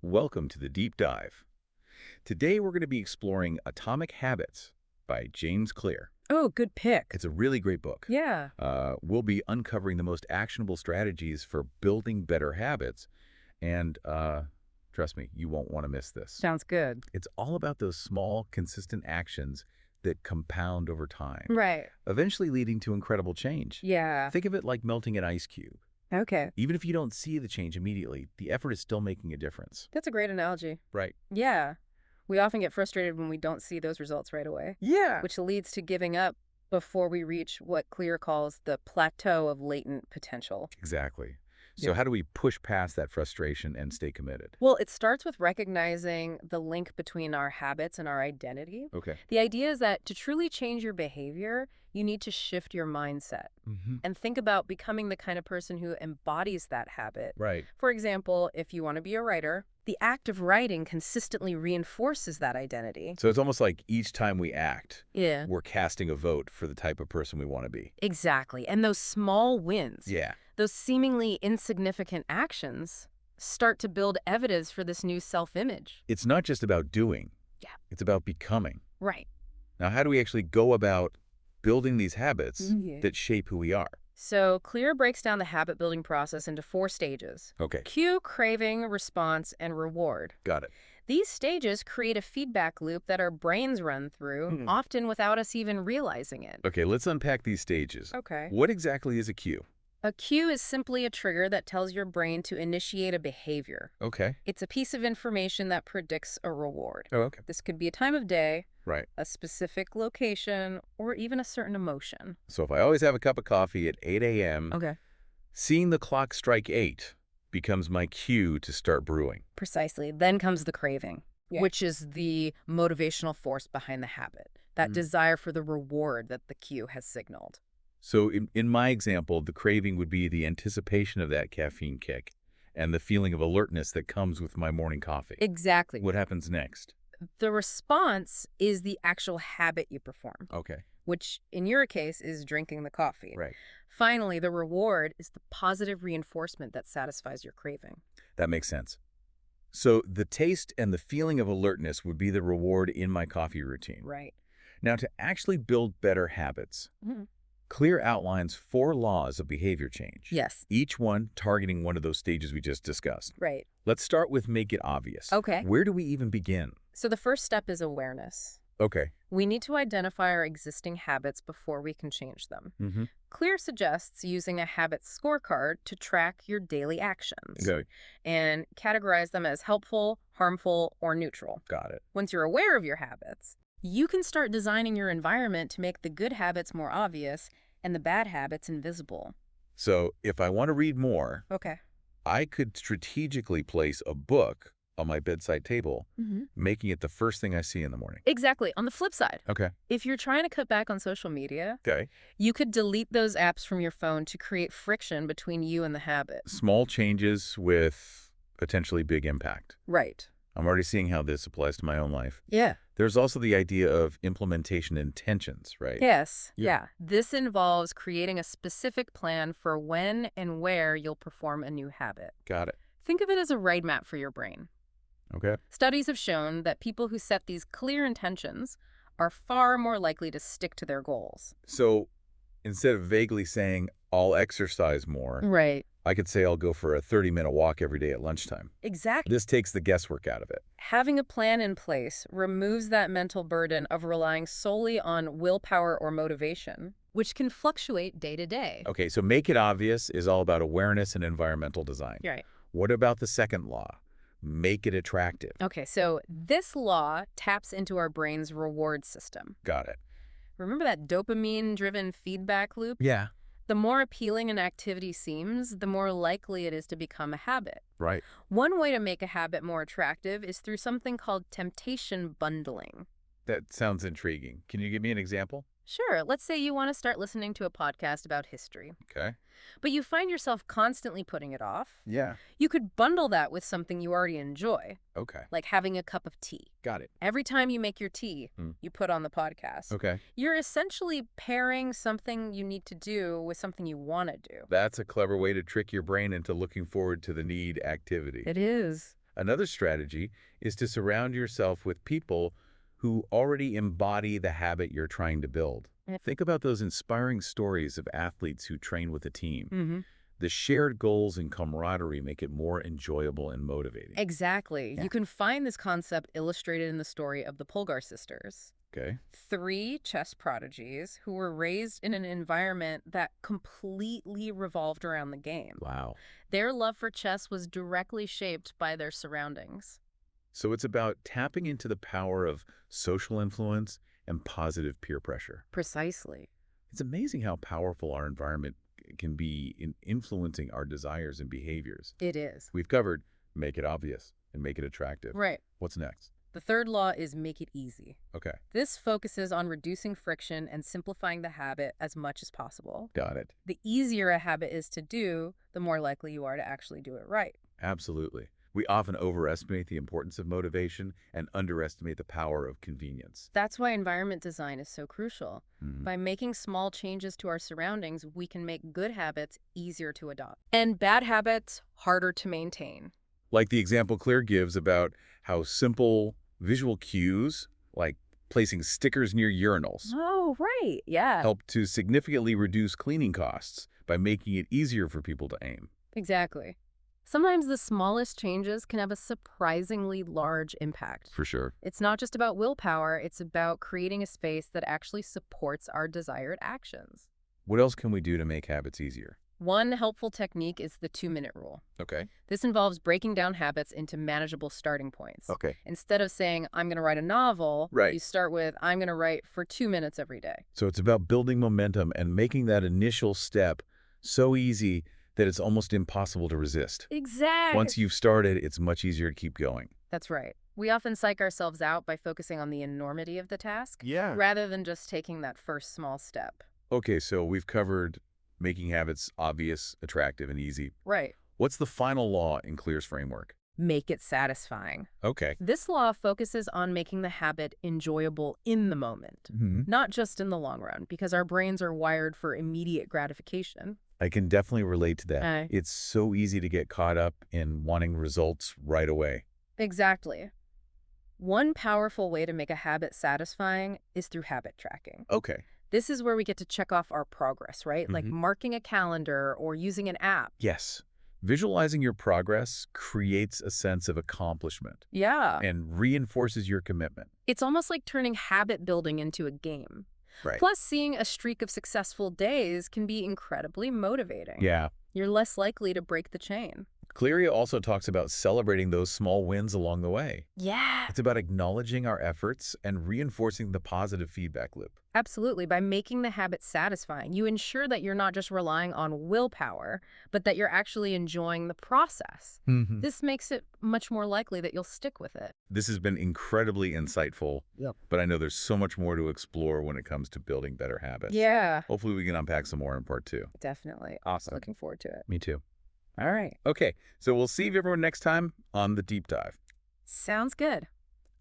Welcome to the Deep Dive. Today we're going to be exploring Atomic Habits by James Clear. Oh, good pick. It's a really great book. Yeah. We'll be uncovering the most actionable strategies for building better habits, and trust me, you won't want to miss this. Sounds good. It's all about those small, consistent actions that compound over time, Right. eventually leading to incredible change. Yeah. Think of it like melting an ice cube. Okay. Even if you don't see the change immediately, the effort is still making a difference. That's a great analogy. Right. Yeah. We often get frustrated when we don't see those results right away, Yeah. which leads to giving up before we reach what Clear calls the plateau of latent potential. Exactly. So Yeah. how do we push past that frustration and stay committed? Well, it starts with recognizing the link between our habits and our identity. Okay. The idea is that to truly change your behavior, you need to shift your mindset and think about becoming the kind of person who embodies that habit. Right. For example, if you want to be a writer, the act of writing consistently reinforces that identity. So it's almost like each time we act, Yeah. we're casting a vote for the type of person we want to be. Exactly. And those small wins, Yeah. those seemingly insignificant actions, start to build evidence for this new self-image. It's not just about doing. Yeah. It's about becoming. Right. Now, how do we actually go about building these habits Yeah. that shape who we are? So Clear breaks down the habit building process into 4 stages. Okay. Cue, craving, response, and reward. Got it. These stages create a feedback loop that our brains run through, often without us even realizing it. Okay, let's unpack these stages. Okay. What exactly is a cue? A cue is simply a trigger that tells your brain to initiate a behavior. Okay. It's a piece of information that predicts a reward. Oh, okay. This could be a time of day, Right. a specific location, or even a certain emotion. So if I always have a cup of coffee at 8 a.m., Okay. seeing the clock strike 8 becomes my cue to start brewing. Precisely. Then comes the craving, Yeah. which is the motivational force behind the habit, that desire for the reward that the cue has signaled. So in my example, the craving would be the anticipation of that caffeine kick and the feeling of alertness that comes with my morning coffee. Exactly. What happens next? The response is the actual habit you perform, Okay. which in your case is drinking the coffee. Right. Finally, the reward is the positive reinforcement that satisfies your craving. That makes sense. So the taste and the feeling of alertness would be the reward in my coffee routine. Right. Now, to actually build better habits, Mhm. Clear outlines 4 laws of behavior change. Yes. Each one targeting one of those stages we just discussed. Right. Let's start with make it obvious. Okay. Where do we even begin? So the first step is awareness. Okay. We need to identify our existing habits before we can change them. Mm-hmm. Clear suggests using a habit scorecard to track your daily actions Okay. and categorize them as helpful, harmful, or neutral. Got it. Once you're aware of your habits, you can start designing your environment to make the good habits more obvious and the bad habits invisible. So if I want to read more, Okay. I could strategically place a book on my bedside table, making it the first thing I see in the morning. Exactly. On the flip side, Okay. if you're trying to cut back on social media, Okay. you could delete those apps from your phone to create friction between you and the habit. Small changes with potentially big impact. Right. I'm already seeing how this applies to my own life. Yeah. There's also the idea of implementation intentions, right? Yes. Yeah. Yeah. This involves creating a specific plan for when and where you'll perform a new habit. Got it. Think of it as a ride map for your brain. Okay. Studies have shown that people who set these clear intentions are far more likely to stick to their goals. So instead of vaguely saying, I'll exercise more, Right. I could say I'll go for a 30-minute walk every day at lunchtime. Exactly. This takes the guesswork out of it. Having a plan in place removes that mental burden of relying solely on willpower or motivation, which can fluctuate day to day. Okay, so make it obvious is all about awareness and environmental design. Right. What about the second law? Make it attractive. Okay, so this law taps into our brain's reward system. Got it. Remember that dopamine-driven feedback loop? Yeah. The more appealing an activity seems, the more likely it is to become a habit. Right. One way to make a habit more attractive is through something called temptation bundling. That sounds intriguing. Can you give me an example? Sure, let's say you want to start listening to a podcast about history, Okay. but you find yourself constantly putting it off. Yeah. You could bundle that with something you already enjoy, Okay. like having a cup of tea. Got it. Every time you make your tea, you put on the podcast. Okay. You're essentially pairing something you need to do with something you want to do. That's a clever way to trick your brain into looking forward to the need activity. It is. Another strategy is to surround yourself with people who already embody the habit you're trying to build. Think about those inspiring stories of athletes who train with a team. Mm-hmm. The shared goals and camaraderie make it more enjoyable and motivating. Exactly. Yeah. You can find this concept illustrated in the story of the Polgar sisters. Okay. Three chess prodigies who were raised in an environment that completely revolved around the game. Wow. Their love for chess was directly shaped by their surroundings. So it's about tapping into the power of social influence and positive peer pressure. Precisely. It's amazing how powerful our environment can be in influencing our desires and behaviors. It is. We've covered make it obvious and make it attractive. Right. What's next? The third law is make it easy. Okay, This focuses on reducing friction and simplifying the habit as much as possible. got it. The easier a habit is to do, the more likely you are to actually do it right. Absolutely. We often overestimate the importance of motivation and underestimate the power of convenience. That's why environment design is so crucial. Mhm. By making small changes to our surroundings, we can make good habits easier to adopt and bad habits harder to maintain. Like the example Claire gives about how simple visual cues, like placing stickers near urinals, Oh, right. Yeah. help to significantly reduce cleaning costs by making it easier for people to aim. Exactly. Sometimes the smallest changes can have a surprisingly large impact. For sure. It's not just about willpower, it's about creating a space that actually supports our desired actions. What else can we do to make habits easier? One helpful technique is the 2-minute rule. Okay. This involves breaking down habits into manageable starting points. Okay. Instead of saying, I'm going to write a novel, Right. you start with, I'm going to write for 2 minutes every day. So it's about building momentum and making that initial step so easy that it's almost impossible to resist. Exactly. Once you've started, it's much easier to keep going. That's right. We often psych ourselves out by focusing on the enormity of the task, Yeah. rather than just taking that first small step. Okay, so we've covered making habits obvious, attractive, and easy. Right. What's the final law in Clear's framework? Make it satisfying. Okay. This law focuses on making the habit enjoyable in the moment, not just in the long run, because our brains are wired for immediate gratification. I can definitely relate to that. Aye. It's so easy to get caught up in wanting results right away. Exactly. One powerful way to make a habit satisfying is through habit tracking. Okay. This is where we get to check off our progress, right? Like marking a calendar or using an app. Yes. Visualizing your progress creates a sense of accomplishment Yeah. and reinforces your commitment. It's almost like turning habit building into a game. Right. Plus, seeing a streak of successful days can be incredibly motivating. Yeah. You're less likely to break the chain. Cleary also talks about celebrating those small wins along the way. Yeah. It's about acknowledging our efforts and reinforcing the positive feedback loop. Absolutely. By making the habit satisfying, you ensure that you're not just relying on willpower, but that you're actually enjoying the process. This makes it much more likely that you'll stick with it. This has been incredibly insightful, Yep. but I know there's so much more to explore when it comes to building better habits. Yeah, Hopefully we can unpack some more in part 2. definitely. Awesome. Looking forward to it. Me too. All right. Okay, so we'll see everyone next time on the deep dive. Sounds good.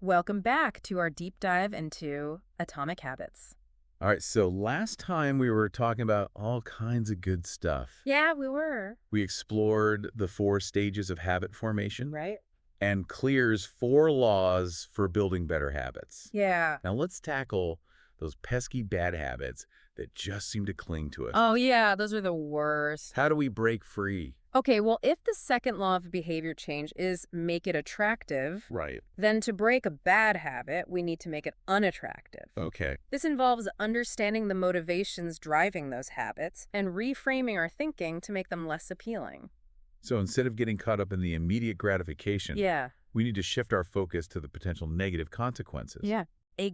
Welcome back to our deep dive into atomic habits. All right, so last time we were talking about all kinds of good stuff. Yeah, we were. We explored the 4 stages of habit formation Right? and Clear's 4 laws for building better habits. Yeah. Now let's tackle those pesky bad habits that just seem to cling to us. Oh, yeah, those are the worst. How do we break free? Okay, well, if the second law of behavior change is make it attractive, Right. then to break a bad habit, we need to make it unattractive. Okay. This involves understanding the motivations driving those habits and reframing our thinking to make them less appealing. So instead of getting caught up in the immediate gratification, Yeah. we need to shift our focus to the potential negative consequences. Yeah.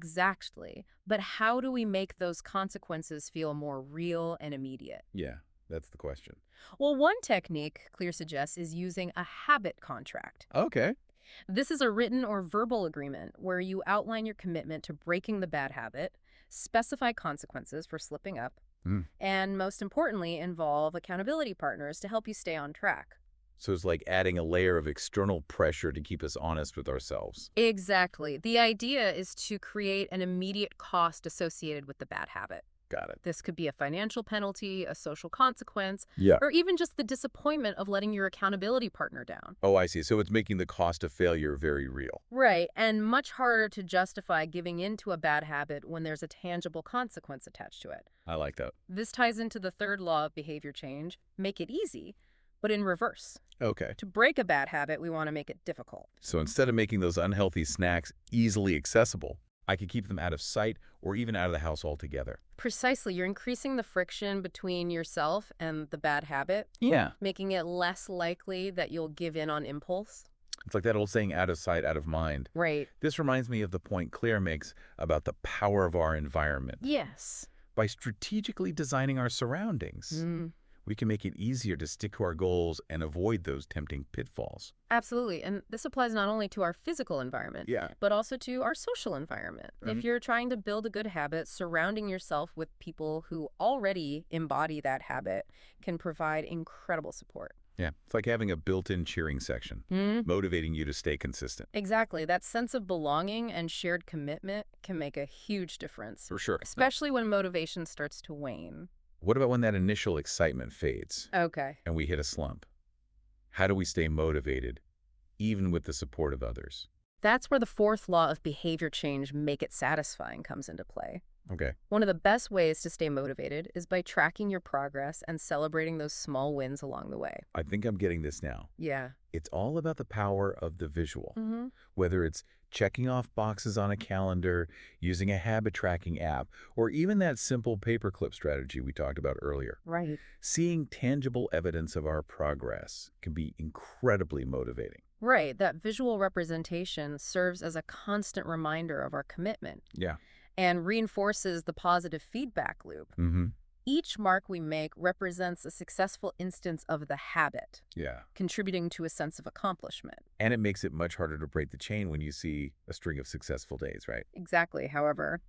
Exactly. But how do we make those consequences feel more real and immediate? Yeah, that's the question. Well, one technique Clear suggests is using a habit contract. Okay. This is a written or verbal agreement where you outline your commitment to breaking the bad habit, specify consequences for slipping up, and most importantly, involve accountability partners to help you stay on track. So it's like adding a layer of external pressure to keep us honest with ourselves. Exactly. The idea is to create an immediate cost associated with the bad habit. Got it. This could be a financial penalty, a social consequence, Yeah. or even just the disappointment of letting your accountability partner down. Oh, I see. So it's making the cost of failure very real. Right, and much harder to justify giving in to a bad habit when there's a tangible consequence attached to it. I like that. This ties into the third law of behavior change: make it easy, but in reverse. Okay. To break a bad habit, we want to make it difficult. So instead of making those unhealthy snacks easily accessible, I could keep them out of sight or even out of the house altogether. Precisely, you're increasing the friction between yourself and the bad habit, Yeah. making it less likely that you'll give in on impulse. It's like that old saying, out of sight, out of mind. Right. This reminds me of the point Claire makes about the power of our environment. Yes. By strategically designing our surroundings, we can make it easier to stick to our goals and avoid those tempting pitfalls. Absolutely. And this applies not only to our physical environment, Yeah. but also to our social environment. If you're trying to build a good habit, surrounding yourself with people who already embody that habit can provide incredible support. Yeah. It's like having a built-in cheering section, motivating you to stay consistent. Exactly. That sense of belonging and shared commitment can make a huge difference, For sure. especially when motivation starts to wane. What about when that initial excitement fades Okay. and we hit a slump? How do we stay motivated, even with the support of others? That's where the fourth law of behavior change, make it satisfying, comes into play. Okay. One of the best ways to stay motivated is by tracking your progress and celebrating those small wins along the way. I think I'm getting this now. Yeah. It's all about the power of the visual. Mm-hmm. Whether it's checking off boxes on a calendar, using a habit tracking app, or even that simple paperclip strategy we talked about earlier. Right. Seeing tangible evidence of our progress can be incredibly motivating. Right. That visual representation serves as a constant reminder of our commitment Yeah. and reinforces the positive feedback loop. Mm-hmm. Each mark we make represents a successful instance of the habit, Yeah. contributing to a sense of accomplishment. And it makes it much harder to break the chain when you see a string of successful days, right? Exactly. However,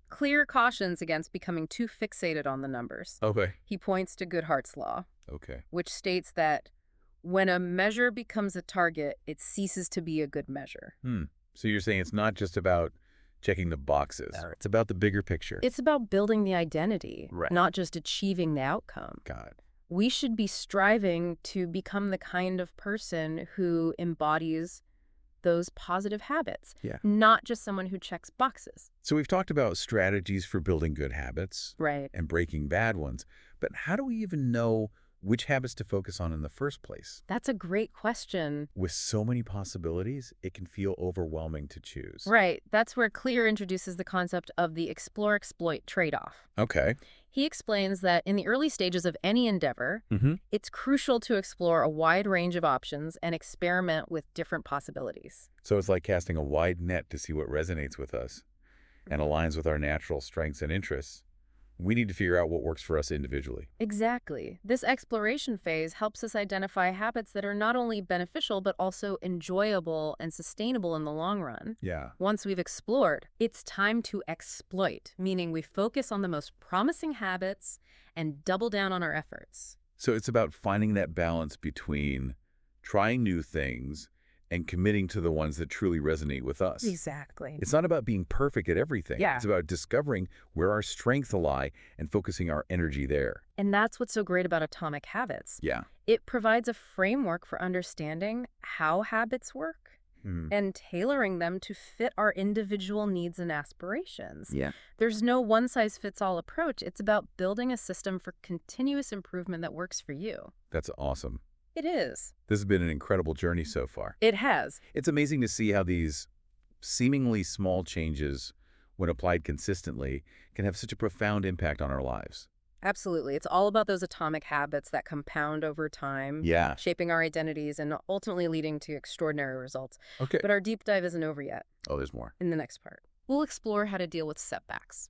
clear cautions against becoming too fixated on the numbers. Okay. He points to Goodhart's law, Okay. which states that when a measure becomes a target, it ceases to be a good measure. So you're saying it's not just about checking the boxes. It's about the bigger picture. It's about building the identity, Right. not just achieving the outcome. Got it. We should be striving to become the kind of person who embodies those positive habits, Yeah. not just someone who checks boxes. So we've talked about strategies for building good habits Right. and breaking bad ones, but how do we even know which habits to focus on in the first place? That's a great question. With so many possibilities, it can feel overwhelming to choose. Right. That's where Clear introduces the concept of the explore-exploit trade-off. Okay. He explains that in the early stages of any endeavor, it's crucial to explore a wide range of options and experiment with different possibilities. So it's like casting a wide net to see what resonates with us and aligns with our natural strengths and interests. We need to figure out what works for us individually. Exactly. This exploration phase helps us identify habits that are not only beneficial, but also enjoyable and sustainable in the long run. Yeah. Once we've explored, it's time to exploit, meaning we focus on the most promising habits and double down on our efforts. So it's about finding that balance between trying new things and committing to the ones that truly resonate with us. Exactly. It's not about being perfect at everything. Yeah. It's about discovering where our strengths lie and focusing our energy there. And that's what's so great about Atomic Habits. Yeah. It provides a framework for understanding how habits work and tailoring them to fit our individual needs and aspirations. Yeah. There's no one-size-fits-all approach. It's about building a system for continuous improvement that works for you. That's awesome. It is. This has been an incredible journey so far. It has. It's amazing to see how these seemingly small changes, when applied consistently, can have such a profound impact on our lives. Absolutely. It's all about those atomic habits that compound over time, Yeah. shaping our identities and ultimately leading to extraordinary results. Okay. But our deep dive isn't over yet. Oh, there's more. In the next part, we'll explore how to deal with setbacks,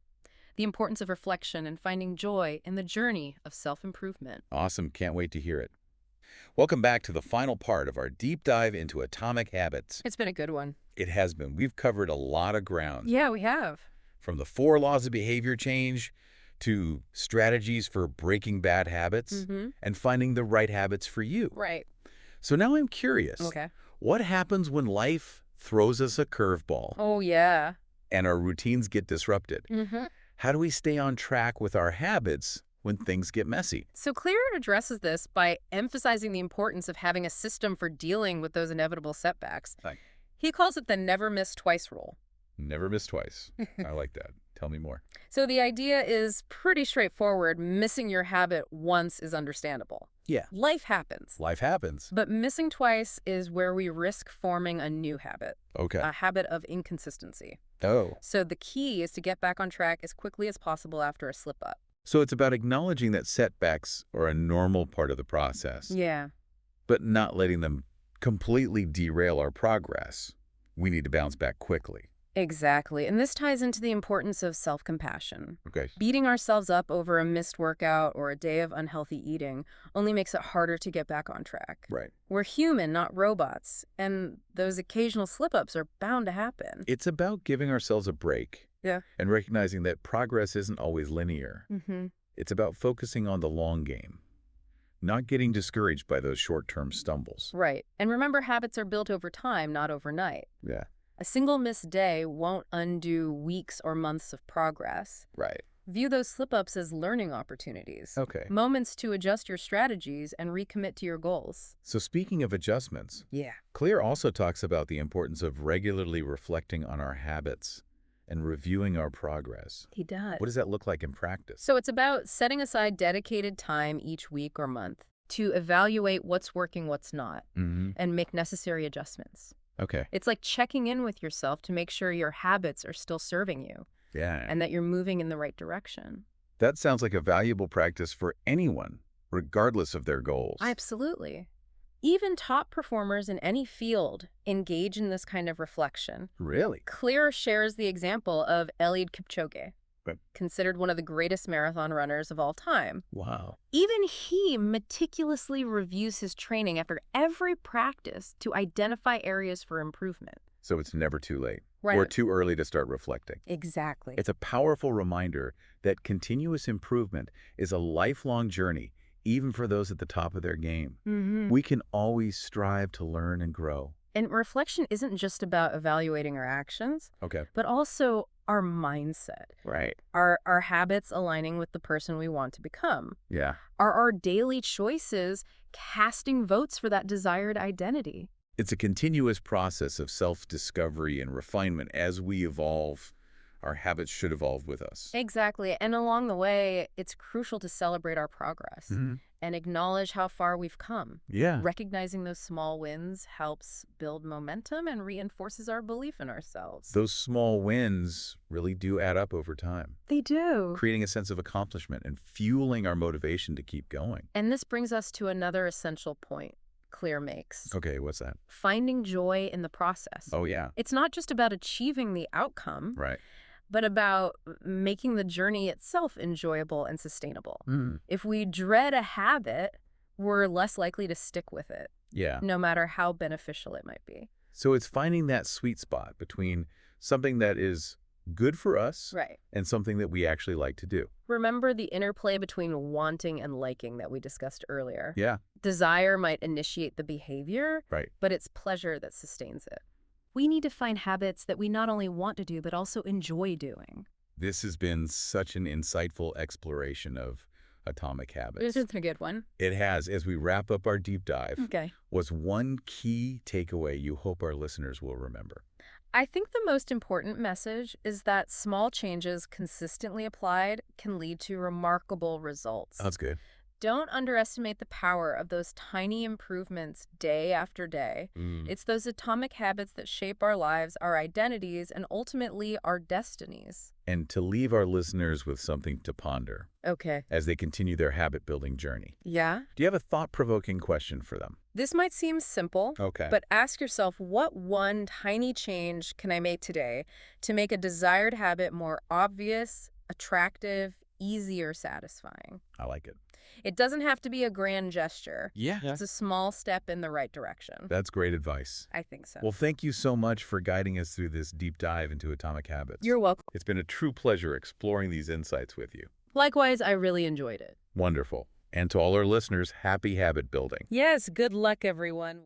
the importance of reflection, and finding joy in the journey of self-improvement. Awesome. Can't wait to hear it. Welcome back to the final part of our deep dive into atomic habits. It's been a good one. It has been. We've covered a lot of ground. Yeah, we have. From the 4 laws of behavior change to strategies for breaking bad habits and finding the right habits for you. Right. So now I'm curious. Okay. What happens when life throws us a curveball Oh, yeah. and our routines get disrupted? How do we stay on track with our habits when things get messy? So Clear addresses this by emphasizing the importance of having a system for dealing with those inevitable setbacks. Like, He calls it the never miss twice rule. never miss twice. I like that. Tell me more. So the idea is pretty straightforward. Missing your habit once is understandable. Yeah. Life happens. Life happens. But missing twice is where we risk forming a new habit, Okay. a habit of inconsistency. Oh. So the key is to get back on track as quickly as possible after a slip up. So it's about acknowledging that setbacks are a normal part of the process, Yeah. but not letting them completely derail our progress. We need to bounce back quickly. Exactly. And this ties into the importance of self-compassion. Okay. Beating ourselves up over a missed workout or a day of unhealthy eating only makes it harder to get back on track. Right. We're human, not robots, and those occasional slip-ups are bound to happen. It's about giving ourselves a break. Yeah. And recognizing that progress isn't always linear. Mm-hmm. It's about focusing on the long game, not getting discouraged by those short-term stumbles. Right. And remember, habits are built over time, not overnight. Yeah. A single missed day won't undo weeks or months of progress. Right. View those slip-ups as learning opportunities. Okay. Moments to adjust your strategies and recommit to your goals. So speaking of adjustments, Yeah. Clear also talks about the importance of regularly reflecting on our habits and reviewing our progress. He does. What does that look like in practice? So it's about setting aside dedicated time each week or month to evaluate what's working, what's not, and make necessary adjustments. Okay. It's like checking in with yourself to make sure your habits are still serving you Yeah. and that you're moving in the right direction. That sounds like a valuable practice for anyone, regardless of their goals. Absolutely. Even top performers in any field engage in this kind of reflection. Really? Clear shares the example of Eliud Kipchoge, Right. considered one of the greatest marathon runners of all time. Wow. Even he meticulously reviews his training after every practice to identify areas for improvement. So it's never too late. Right. Or too early to start reflecting. Exactly. It's a powerful reminder that continuous improvement is a lifelong journey, even for those at the top of their game. We can always strive to learn and grow. And reflection isn't just about evaluating our actions, Okay. but also our mindset. Right. Are our habits aligning with the person we want to become? Yeah. Are our daily choices casting votes for that desired identity? It's a continuous process of self-discovery and refinement. As we evolve, our habits should evolve with us. Exactly. And along the way, it's crucial to celebrate our progress and acknowledge how far we've come. Yeah. Recognizing those small wins helps build momentum and reinforces our belief in ourselves. Those small wins really do add up over time, They do. creating a sense of accomplishment and fueling our motivation to keep going. And this brings us to another essential point Clear makes. Okay, what's that? Finding joy in the process. Oh, yeah. It's not just about achieving the outcome, Right. but about making the journey itself enjoyable and sustainable. Mm. If we dread a habit, we're less likely to stick with it, Yeah. no matter how beneficial it might be. So it's finding that sweet spot between something that is good for us Right. and something that we actually like to do. Remember the interplay between wanting and liking that we discussed earlier. Yeah. Desire might initiate the behavior, Right. but it's pleasure that sustains it. We need to find habits that we not only want to do, but also enjoy doing. This has been such an insightful exploration of atomic habits. This is a good one. It has. As we wrap up our deep dive, Okay. what's one key takeaway you hope our listeners will remember? I think the most important message is that small changes consistently applied can lead to remarkable results. That's good. Don't underestimate the power of those tiny improvements day after day. It's those atomic habits that shape our lives, our identities, and ultimately our destinies. And to leave our listeners with something to ponder Okay. as they continue their habit-building journey. Yeah? Do you have a thought-provoking question for them? This might seem simple, Okay. but ask yourself, what one tiny change can I make today to make a desired habit more obvious, attractive, easier, satisfying? I like it. It doesn't have to be a grand gesture. Yeah. It's a small step in the right direction. That's great advice. I think so. Well, thank you so much for guiding us through this deep dive into atomic habits. You're welcome. It's been a true pleasure exploring these insights with you. Likewise, I really enjoyed it. Wonderful. And to all our listeners, happy habit building. Yes, good luck, everyone.